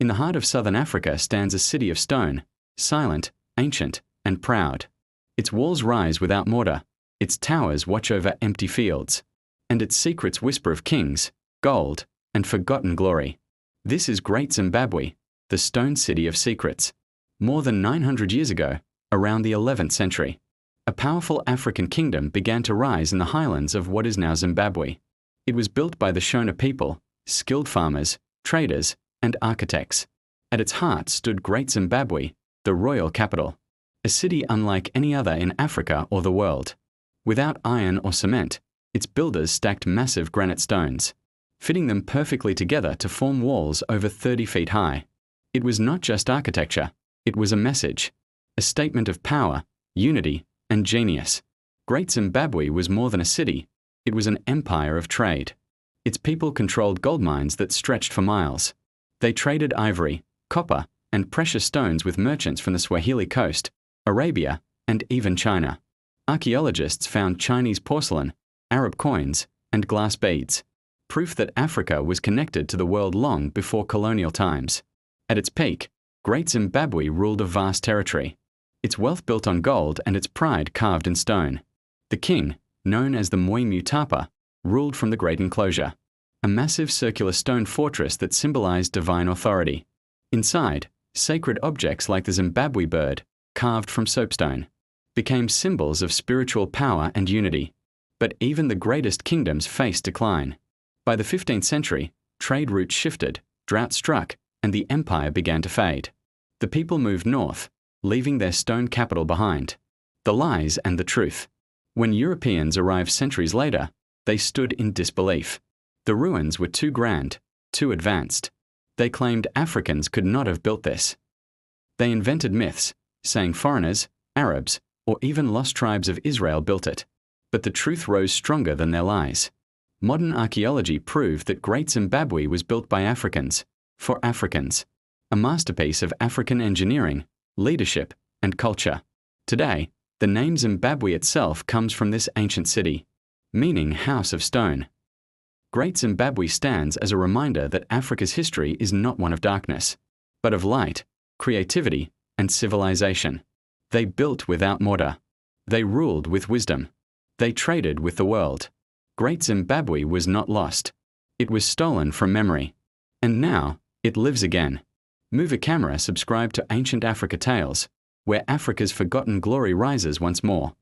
In the heart of southern Africa stands a city of stone, silent, ancient, and proud. Its walls rise without mortar, its towers watch over empty fields, and its secrets whisper of kings, gold, and forgotten glory. This is Great Zimbabwe, the stone city of secrets. More than 900 years ago, around the 11th century, a powerful African kingdom began to rise in the highlands of what is now Zimbabwe. It was built by the Shona people, skilled farmers, traders, and architects. At its heart stood Great Zimbabwe, the royal capital, a city unlike any other in Africa or the world. Without iron or cement, its builders stacked massive granite stones, fitting them perfectly together to form walls over 30 feet high. It was not just architecture, it was a message, a statement of power, unity, and genius. Great Zimbabwe was more than a city, it was an empire of trade. Its people controlled gold mines that stretched for miles. They traded ivory, copper, and precious stones with merchants from the Swahili coast, Arabia, and even China. Archaeologists found Chinese porcelain, Arab coins, and glass beads, proof that Africa was connected to the world long before colonial times. At its peak, Great Zimbabwe ruled a vast territory, its wealth built on gold and its pride carved in stone. The king, known as the Moi Mutapa, ruled from the Great Enclosure, a massive circular stone fortress that symbolized divine authority. Inside, sacred objects like the Zimbabwe bird, carved from soapstone, became symbols of spiritual power and unity. But even the greatest kingdoms faced decline. By the 15th century, trade routes shifted, drought struck, and the empire began to fade. The people moved north, leaving their stone capital behind. The lies and the truth. When Europeans arrived centuries later, they stood in disbelief. The ruins were too grand, too advanced. They claimed Africans could not have built this. They invented myths, saying foreigners, Arabs, or even lost tribes of Israel built it. But the truth rose stronger than their lies. Modern archaeology proved that Great Zimbabwe was built by Africans, for Africans, a masterpiece of African engineering, leadership, and culture. Today, the name Zimbabwe itself comes from this ancient city, meaning House of Stone. Great Zimbabwe stands as a reminder that Africa's history is not one of darkness, but of light, creativity, and civilization. They built without mortar. They ruled with wisdom. They traded with the world. Great Zimbabwe was not lost. It was stolen from memory. And now, it lives again. Move a camera, subscribe to Ancient Africa Tales, where Africa's forgotten glory rises once more.